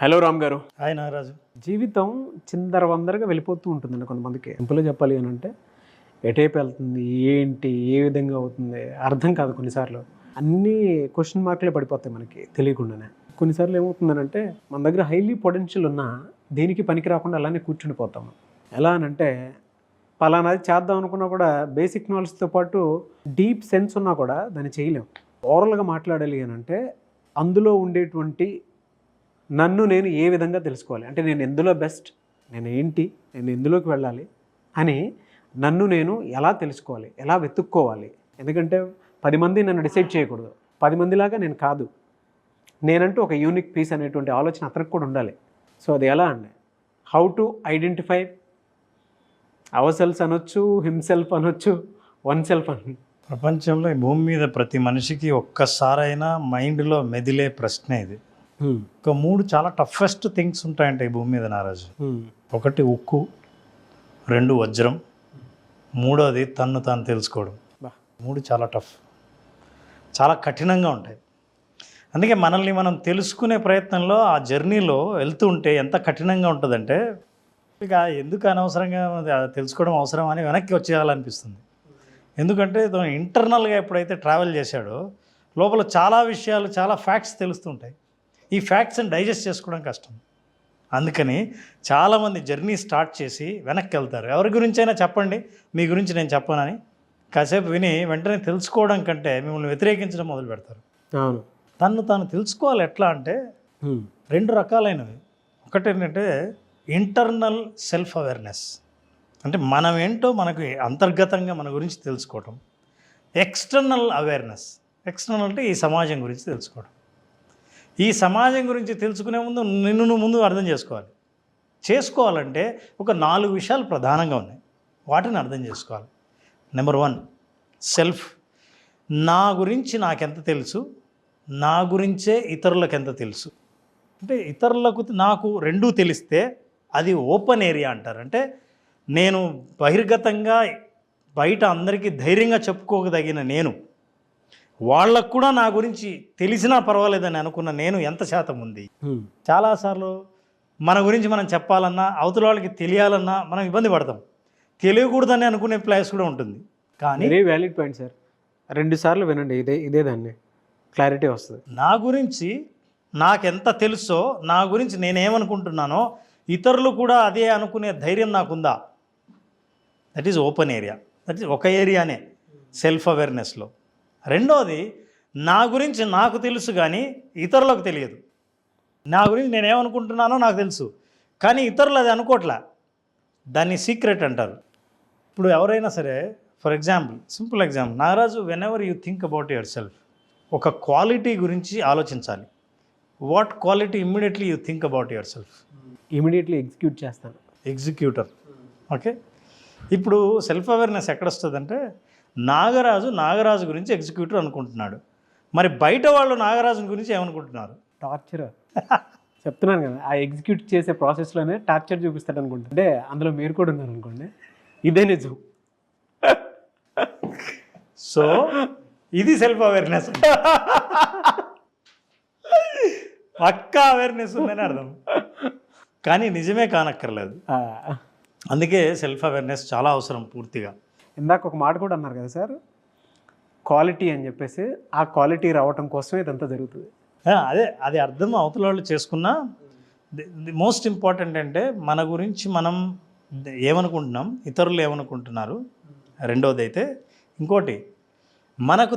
Hello Ram గారు. Hi Nagaraju. జీవితం చిందరవందరగా వెళ్ళిపోతూ ఉంటుందండి కొంతమందికి. సింపుల్గా చెప్పాలి అని అంటే ఎటైపు వెళ్తుంది, ఏంటి, ఏ విధంగా అవుతుంది అర్థం కాదు. కొన్నిసార్లు అన్నీ క్వశ్చన్ మార్కులే పడిపోతాయి మనకి తెలియకుండానే. కొన్నిసార్లు ఏమవుతుందనంటే మన దగ్గర హైలీ పొటెన్షియల్ ఉన్నా దేనికి పనికి రాకుండా అలానే కూర్చుండిపోతాము. ఎలా అనంటే పలానాది చేద్దాం అనుకున్నా కూడా బేసిక్ నాలెడ్జ్తో పాటు డీప్ సెన్స్ ఉన్నా కూడా దాన్ని చేయలేం. ఓవరాల్గా మాట్లాడాలి అని అంటే అందులో ఉండేటువంటి నన్ను నేను ఏ విధంగా తెలుసుకోవాలి, అంటే నేను ఎందులో బెస్ట్, నేను ఏంటి, నేను ఎందులోకి వెళ్ళాలి అని నన్ను నేను ఎలా తెలుసుకోవాలి, ఎలా వెతుక్కోవాలి. ఎందుకంటే 10 మంది నన్ను డిసైడ్ చేయకూడదు, 10 మందిలాగా నేను కాదు, నేనంటూ ఒక యూనిక్ పీస్ అనేటువంటి ఆలోచన అతనికి కూడా ఉండాలి. సో అది ఎలా అండి, how to identify our self అనొచ్చు, హిమ్సెల్ఫ్ అనొచ్చు, వన్ సెల్ఫ్ అని. ప్రపంచంలో ఈ భూమి మీద ప్రతి మనిషికి ఒక్కసారైనా మైండ్లో మెదిలే ప్రశ్న ఇది. ఒక 3 చాలా టఫెస్ట్ థింగ్స్ ఉంటాయంట ఈ భూమి మీద నారాజు. 1 ఉక్కు, 2 వజ్రం, 3వది తన్ను తాను తెలుసుకోవడం. 3 చాలా టఫ్, చాలా కఠినంగా ఉంటాయి. అందుకే మనల్ని మనం తెలుసుకునే ప్రయత్నంలో ఆ జర్నీలో వెళ్తూ ఉంటే ఎంత కఠినంగా ఉంటుందంటే ఇక ఎందుకు అనవసరంగా తెలుసుకోవడం అవసరం అని వెనక్కి వచ్చేయాలనిపిస్తుంది. ఎందుకంటే ఇంటర్నల్గా ఎప్పుడైతే ట్రావెల్ చేశాడో లోపల చాలా విషయాలు, చాలా ఫ్యాక్ట్స్ తెలుస్తుంటాయి. ఈ ఫ్యాక్ట్స్ని డైజెస్ట్ చేసుకోవడం కష్టం. అందుకని చాలామంది జర్నీ స్టార్ట్ చేసి వెనక్కి వెళ్తారు. ఎవరి గురించైనా చెప్పండి, మీ గురించి నేను చెప్పనని కాసేపు విని వెంటనే తెలుసుకోవడం కంటే మిమ్మల్ని వ్యతిరేకించడం మొదలు పెడతారు. అవును, తను తాను తెలుసుకోవాలి. ఎట్లా అంటే 2 రకాలైనవి. ఒకటి ఏంటంటే ఇంటర్నల్ సెల్ఫ్ అవేర్నెస్, అంటే మనం ఏంటో మనకు అంతర్గతంగా మన గురించి తెలుసుకోవటం. ఎక్స్టర్నల్ అవేర్నెస్, ఎక్స్టర్నల్ అంటే ఈ సమాజం గురించి తెలుసుకోవడం. ఈ సమాజం గురించి తెలుసుకునే ముందు నిన్ను నువ్వు ముందు అర్థం చేసుకోవాలంటే ఒక 4 విషయాలు ప్రధానంగా ఉన్నాయి. వాటిని అర్థం చేసుకోవాలి. Number 1 self. నా గురించి నాకెంత తెలుసు, నా గురించే ఇతరులకు ఎంత తెలుసు. అంటే ఇతరులకు నాకు 2 తెలిస్తే అది ఓపెన్ ఏరియా అంటారు. అంటే నేను బహిర్గతంగా బయట అందరికీ ధైర్యంగా చెప్పుకోదగిన నేను, వాళ్ళకు కూడా నా గురించి తెలిసినా పర్వాలేదని అనుకున్న నేను ఎంత శాతం ఉంది. చాలాసార్లు మన గురించి మనం చెప్పాలన్నా, అవతల వాళ్ళకి తెలియాలన్నా మనం ఇబ్బంది పడతాం. తెలియకూడదని అనుకునే ప్లేస్ కూడా ఉంటుంది. కానీ వెరీ వ్యాలిడ్ పాయింట్ సార్. 2 సార్లు వినండి, ఇదే దాన్ని క్లారిటీ వస్తుంది. నా గురించి నాకెంత తెలుసో, నా గురించి నేనేమనుకుంటున్నానో ఇతరులు కూడా అదే అనుకునే ధైర్యం నాకుందా, that is open area. That is ఒక ఏరియానే సెల్ఫ్ అవేర్నెస్లో. 2వది నా గురించి నాకు తెలుసు కానీ ఇతరులకు తెలియదు. నా గురించి నేనేమనుకుంటున్నానో నాకు తెలుసు కానీ ఇతరులు అది అనుకోవట్లే, దాన్ని సీక్రెట్ అంటారు. ఇప్పుడు ఎవరైనా సరే, for example, simple example, Nagaraju, when ever you think about your self, ఒక క్వాలిటీ గురించి ఆలోచించాలి. What quality immediately you think about your self? Immediately execute చేస్తాను. ఎగ్జిక్యూటర్. ఓకే, ఇప్పుడు సెల్ఫ్ అవేర్నెస్ ఎక్కడొస్తుందంటే నాగరాజు గురించి ఎగ్జిక్యూటర్ అనుకుంటున్నాడు. మరి బయట వాళ్ళు నాగరాజు గురించి ఏమనుకుంటున్నారు? టార్చర్. చెప్తున్నాను కదా, ఆ ఎగ్జిక్యూట్ చేసే ప్రాసెస్లోనే టార్చర్ చూపిస్తాడు అనుకుంటా. అంటే అందులో మీరు కూడా ఉన్నారు అనుకోండి, ఇదే నిజం. సో ఇది సెల్ఫ్ అవేర్నెస్. పక్కా అవేర్నెస్ ఉందని అర్థం, కానీ నిజమే కానక్కర్లేదు. అందుకే సెల్ఫ్ అవేర్నెస్ చాలా అవసరం పూర్తిగా. ఇందాక ఒక మాట కూడా అన్నారు కదా సార్, క్వాలిటీ అని చెప్పేసి. ఆ క్వాలిటీ రావటం కోసమే ఇదంతా జరుగుతుంది. అది అర్థం అవతల వాళ్ళు చేసుకున్నా. ది మోస్ట్ ఇంపార్టెంట్ అంటే మన గురించి మనం ఏమనుకుంటున్నాం, ఇతరులు ఏమనుకుంటున్నారు. 2వది అయితే ఇంకోటి, మనకు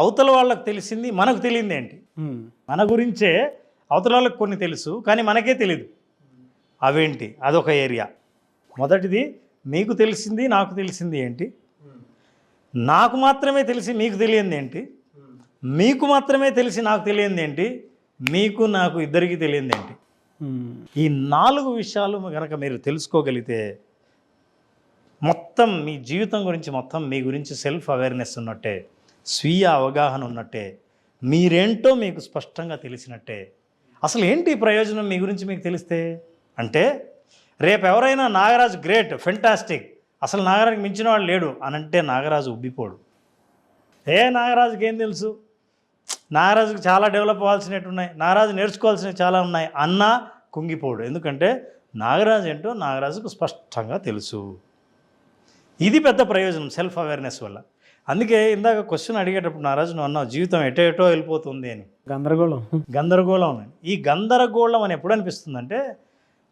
అవతల వాళ్ళకి తెలిసింది మనకు తెలియంది ఏంటి. మన గురించే అవతల వాళ్ళకి కొన్ని తెలుసు కానీ మనకే తెలీదు, అవేంటి, అదొక ఏరియా. మొదటిది మీకు తెలిసింది నాకు తెలిసింది ఏంటి, నాకు మాత్రమే తెలిసి మీకు తెలియంది ఏంటి, మీకు మాత్రమే తెలిసి నాకు తెలియంది ఏంటి, మీకు నాకు ఇద్దరికి తెలియంది ఏంటి. ఈ 4 విషయాలు కనుక మీరు తెలుసుకోగలిగితే మొత్తం మీ జీవితం గురించి, మొత్తం మీ గురించి సెల్ఫ్ అవేర్నెస్ ఉన్నట్టే, స్వీయ అవగాహన ఉన్నట్టే, మీరేంటో మీకు స్పష్టంగా తెలిసినట్టే. అసలు ఏంటి ప్రయోజనం మీ గురించి మీకు తెలిస్తే? అంటే రేపు ఎవరైనా నాగరాజు గ్రేట్, ఫెంటాస్టిక్, అసలు నాగరాజుకి మించిన వాడు లేడు అని అంటే నాగరాజు ఉబ్బిపోడు. నాగరాజుకి ఏం తెలుసు, నాగరాజుకి చాలా డెవలప్ అవ్వాల్సినవి ఉన్నాయి, నాగరాజు నేర్చుకోవాల్సినవి చాలా ఉన్నాయి అన్నా కుంగిపోడు. ఎందుకంటే నాగరాజు ఏంటో నాగరాజుకు స్పష్టంగా తెలుసు. ఇది పెద్ద ప్రయోజనం సెల్ఫ్ అవేర్నెస్ వల్ల. అందుకే ఇందాక క్వశ్చన్ అడిగేటప్పుడు నాగరాజు నువ్వు అన్నావు జీవితం ఎటో వెళ్ళిపోతుంది అని. గందరగోళం అని. ఈ గందరగోళం అని ఎప్పుడు అనిపిస్తుందంటే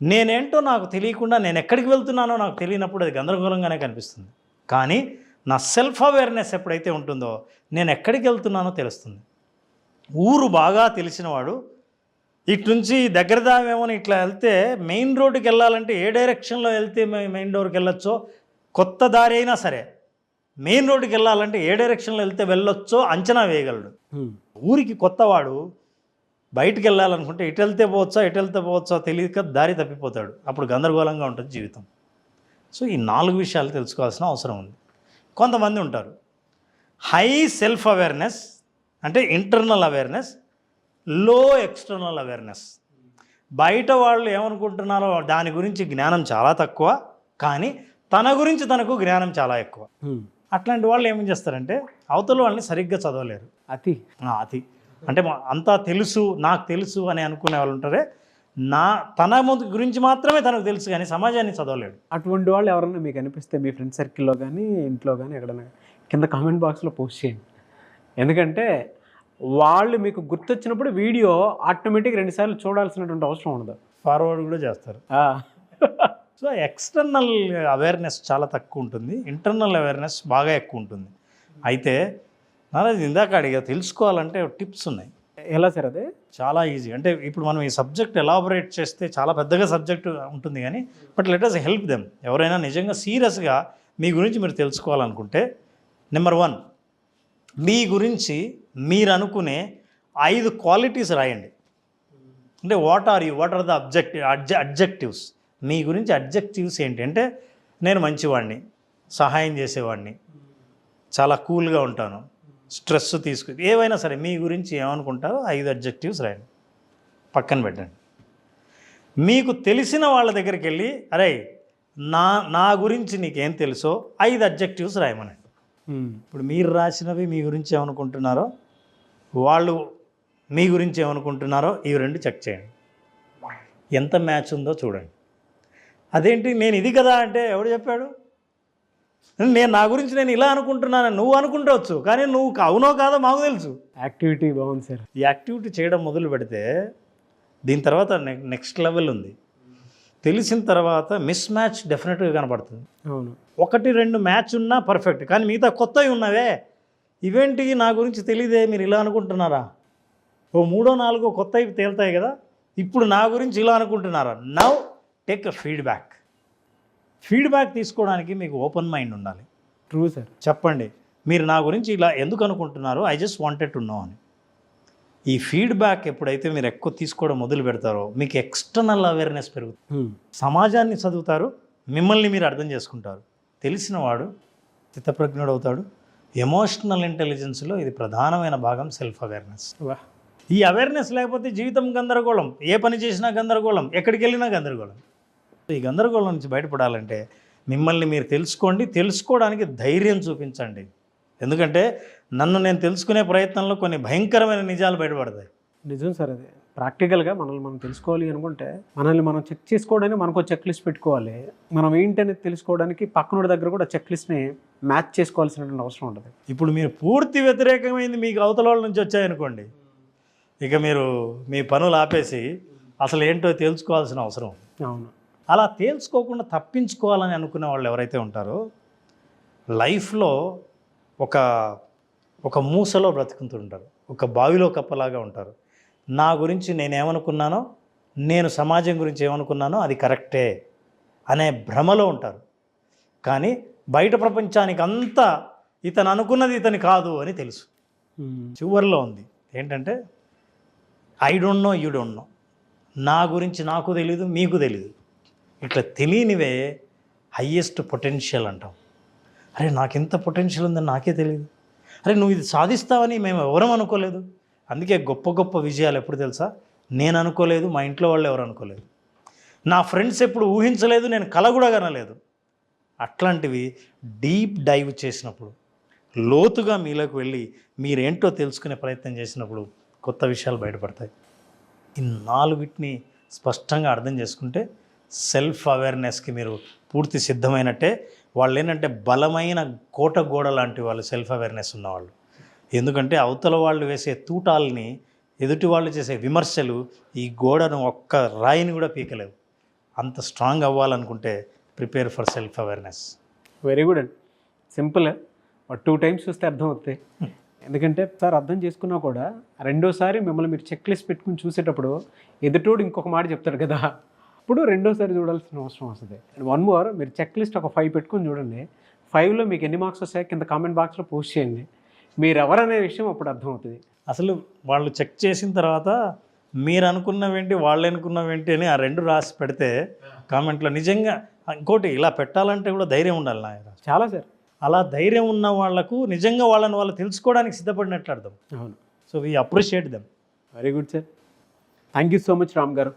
నేనేంటో నాకు తెలియకుండా నేను ఎక్కడికి వెళ్తున్నానో నాకు తెలియనప్పుడు అది గందరగోళంగానే కనిపిస్తుంది. కానీ నా సెల్ఫ్ అవేర్నెస్ ఎప్పుడైతే ఉంటుందో నేను ఎక్కడికి వెళ్తున్నానో తెలుస్తుంది. ఊరు బాగా తెలిసినవాడు ఇటు నుంచి దగ్గర దామేమో ఇట్లా వెళ్తే మెయిన్ రోడ్డుకి వెళ్ళాలంటే ఏ డైరెక్షన్లో వెళ్తే మెయిన్ డోర్కి వెళ్ళొచ్చో, కొత్త దారి అయినా సరే మెయిన్ రోడ్డుకి వెళ్ళాలంటే ఏ డైరెక్షన్లో వెళ్తే వెళ్ళొచ్చో అంచనా వేయగలడు. ఊరికి కొత్తవాడు బయటికి వెళ్ళాలనుకుంటే ఇటు వెళ్తే పోవచ్చా తెలియక దారి తప్పిపోతాడు. అప్పుడు గందరగోళంగా ఉంటుంది జీవితం. సో ఈ 4 విషయాలు తెలుసుకోవాల్సిన అవసరం ఉంది. కొంతమంది ఉంటారు హై సెల్ఫ్ అవేర్నెస్ అంటే ఇంటర్నల్ అవేర్నెస్, లో ఎక్స్టర్నల్ అవేర్నెస్. బయట వాళ్ళు ఏమనుకుంటున్నారో దాని గురించి జ్ఞానం చాలా తక్కువ, కానీ తన గురించి తనకు జ్ఞానం చాలా ఎక్కువ. అట్లాంటి వాళ్ళు ఏం చేస్తారంటే అవతల వాళ్ళని సరిగ్గా చదవలేరు. అతి అంటే అంతా తెలుసు నాకు తెలుసు అని అనుకునే వాళ్ళు ఉంటారే, తన గురించి మాత్రమే తనకు తెలుసు కానీ సమాజాన్ని చదవలేడు. అటువంటి వాళ్ళు ఎవరన్నా మీకు అనిపిస్తే మీ ఫ్రెండ్ సర్కిల్లో కానీ ఇంట్లో కానీ ఎక్కడైనా కింద కామెంట్ బాక్స్లో పోస్ట్ చేయండి. ఎందుకంటే వాళ్ళు మీకు గుర్తొచ్చినప్పుడు వీడియో ఆటోమేటిక్ 2 సార్లు చూడాల్సినటువంటి అవసరం ఉండదు, ఫార్వర్డ్ కూడా చేస్తారు. సో ఎక్స్టర్నల్ అవేర్నెస్ చాలా తక్కువ ఉంటుంది, ఇంటర్నల్ అవేర్నెస్ బాగా ఎక్కువ ఉంటుంది. అయితే నారాజు ఇందాక అడిగా తెలుసుకోవాలంటే టిప్స్ ఉన్నాయి. ఎలా సార్? అదే చాలా ఈజీ. అంటే ఇప్పుడు మనం ఈ సబ్జెక్ట్ ఎలాబొరేట్ చేస్తే చాలా పెద్దగా సబ్జెక్ట్ ఉంటుంది కానీ but let us help them. ఎవరైనా నిజంగా సీరియస్గా మీ గురించి మీరు తెలుసుకోవాలనుకుంటే నెంబర్ 1 మీ గురించి మీరు అనుకునే 5 క్వాలిటీస్ రాయండి. అంటే వాట్ ఆర్ ద అడ్జెక్టివ్స్. మీ గురించి అడ్జెక్టివ్స్ ఏంటి అంటే నేను మంచివాడిని, సహాయం చేసేవాడిని, చాలా కూల్గా ఉంటాను, స్ట్రెస్ ఏవైనా సరే మీ గురించి ఏమనుకుంటారో 5 అడ్జెక్టివ్స్ రాయండి, పక్కన పెట్టండి. మీకు తెలిసిన వాళ్ళ దగ్గరికి వెళ్ళి అరే నా గురించి నీకేం తెలుసో 5 అడ్జెక్టివ్స్ రాయమనండి. ఇప్పుడు మీరు రాసినవి మీ గురించి ఏమనుకుంటున్నారో, వాళ్ళు మీ గురించి ఏమనుకుంటున్నారో ఇవి 2 చెక్ చేయండి. ఎంత మ్యాచ్ ఉందో చూడండి. అదేంటి నేను ఇది కదా అంటే ఎవడు చెప్పాడు? నా గురించి నేను ఇలా అనుకుంటున్నాను, నువ్వు అనుకుంటవచ్చు కానీ నువ్వు అవునో కాదో మాకు తెలుసు. యాక్టివిటీ బాగుంది సార్. ఈ యాక్టివిటీ చేయడం మొదలు పెడితే దీని తర్వాత నెక్స్ట్ లెవెల్ ఉంది. తెలిసిన తర్వాత మిస్ మ్యాచ్ డెఫినెట్గా కనపడుతుంది. అవును, 1-2 మ్యాచ్ ఉన్నా పర్ఫెక్ట్, కానీ మిగతా కొత్తవి ఉన్నవే ఇవేంటి నా గురించి తెలియదే మీరు ఇలా అనుకుంటున్నారా, ఓ 3-4 కొత్తవి తేలుతాయి కదా, ఇప్పుడు నా గురించి ఇలా అనుకుంటున్నారా. నౌ టేక్ అ ఫీడ్బ్యాక్ తీసుకోవడానికి మీకు ఓపెన్ మైండ్ ఉండాలి. True sir. చెప్పండి మీరు నా గురించి ఇలా ఎందుకు అనుకుంటున్నారో, I just wanted to know అని. ఈ ఫీడ్బ్యాక్ ఎప్పుడైతే మీరు ఎక్కువ తీసుకోవడం మొదలు పెడతారో మీకు ఎక్స్టర్నల్ అవేర్నెస్ పెరుగుతుంది. సమాజాన్ని చదువుతారు, మిమ్మల్ని మీరు అర్థం చేసుకుంటారు. తెలిసినవాడు స్థితప్రజ్ఞుడు అవుతాడు. ఎమోషనల్ ఇంటెలిజెన్స్లో ఇది ప్రధానమైన భాగం సెల్ఫ్ అవేర్నెస్. ఈ అవేర్నెస్ లేకపోతే జీవితం గందరగోళం, ఏ పని చేసినా గందరగోళం, ఎక్కడికి వెళ్ళినా గందరగోళం. ఈ గందరగోళం నుంచి బయటపడాలంటే మిమ్మల్ని మీరు తెలుసుకోండి, తెలుసుకోవడానికి ధైర్యం చూపించండి. ఎందుకంటే నన్ను నేను తెలుసుకునే ప్రయత్నంలో కొన్ని భయంకరమైన నిజాలు బయటపడతాయి. నిజం సార్. అది ప్రాక్టికల్గా మనల్ని మనం తెలుసుకోవాలి అనుకుంటే మనల్ని మనం చెక్ చేసుకోవడానికి మనకు చెక్ లిస్ట్ పెట్టుకోవాలి. మనం ఏంటనేది తెలుసుకోవడానికి పక్కనోడి దగ్గర కూడా చెక్ లిస్ట్ని మ్యాచ్ చేసుకోవాల్సినటువంటి అవసరం ఉంటుంది. ఇప్పుడు మీరు పూర్తి వ్యతిరేకమైంది మీకు అవతల వాళ్ళ నుంచి వచ్చాయనుకోండి, ఇక మీరు మీ పనులు ఆపేసి అసలు ఏంటో తెలుసుకోవాల్సిన అవసరం ఉంది. అవును. అలా తేల్చుకోకుండా తప్పించుకోవాలని అనుకునే వాళ్ళు ఎవరైతే ఉంటారో లైఫ్లో ఒక మూసలో బ్రతుకుతుంటారు, ఒక బావిలో కప్పలాగా ఉంటారు. నా గురించి నేనేమనుకున్నానో, నేను సమాజం గురించి ఏమనుకున్నానో అది కరెక్టే అనే భ్రమలో ఉంటారు. కానీ బయట ప్రపంచానికి అంతా ఇతను అనుకున్నది ఇతని కాదు అని తెలుసు. చివరిలో ఉంది ఏంటంటే I don't know, you don't know. నా గురించి నాకు తెలీదు, మీకు తెలీదు. ఇట్లా తెలియనివే హయ్యెస్ట్ పొటెన్షియల్ అంటాం. అరే నాకు ఎంత పొటెన్షియల్ ఉందని నాకే తెలియదు, అరే నువ్వు ఇది సాధిస్తావని మేము ఎవరం అనుకోలేదు. అందుకే గొప్ప గొప్ప విజయాలు ఎప్పుడు తెలుసా, నేను అనుకోలేదు, మా ఇంట్లో వాళ్ళు ఎవరు అనుకోలేదు, నా ఫ్రెండ్స్ ఎప్పుడు ఊహించలేదు, నేను కల కూడా కనలేదు. అట్లాంటివి డీప్ డైవ్ చేసినప్పుడు, లోతుగా మీలోకి వెళ్ళి మీరేంటో తెలుసుకునే ప్రయత్నం చేసినప్పుడు కొత్త విషయాలు బయటపడతాయి. ఈ 4 స్పష్టంగా అర్థం చేసుకుంటే సెల్ఫ్ అవేర్నెస్కి మీరు పూర్తి సిద్ధమైనట్టే. వాళ్ళు ఏంటంటే బలమైన కోట గోడ లాంటి వాళ్ళు సెల్ఫ్ అవేర్నెస్ ఉన్నవాళ్ళు. ఎందుకంటే అవతల వాళ్ళు వేసే తూటాలని, ఎదుటి వాళ్ళు చేసే విమర్శలు ఈ గోడను ఒక్క రాయిని కూడా పీకలేవు. అంత స్ట్రాంగ్ అవ్వాలనుకుంటే prepare for self awareness. Very good అండి. సింపుల్. 2 టైమ్స్ చూస్తే అర్థం అవుతాయి. ఎందుకంటే సార్ అర్థం చేసుకున్నా కూడా రెండోసారి మిమ్మల్ని మీరు చెక్ లిస్ట్ పెట్టుకుని చూసేటప్పుడు ఎదుటోడు ఇంకొక మాట చెప్తాడు కదా, అప్పుడు రెండోసారి చూడాల్సిన అవసరం వస్తుంది. 1 మోర్, మీరు చెక్ లిస్ట్ ఒక 5 పెట్టుకుని చూడండి. 5లో మీకు ఎన్ని మార్క్స్ వస్తాయో కింద కామెంట్ బాక్స్లో పోస్ట్ చేయండి. మీరు ఎవరనే విషయం అప్పుడు అర్థమవుతుంది. అసలు వాళ్ళు చెక్ చేసిన తర్వాత మీరు అనుకున్నవేంటి, వాళ్ళు అనుకున్నవేంటి అని ఆ 2 రాసి పెడితే కామెంట్లో నిజంగా ఇంకోటి ఇలా పెట్టాలంటే కూడా ధైర్యం ఉండాలి నాయన. చాలా సార్. అలా ధైర్యం ఉన్న వాళ్లకు నిజంగా వాళ్ళని వాళ్ళు తెలుసుకోవడానికి సిద్ధపడినట్లు అర్థం. అవును. So we appreciate them. Very good sir. Thank you so much Ram గారు.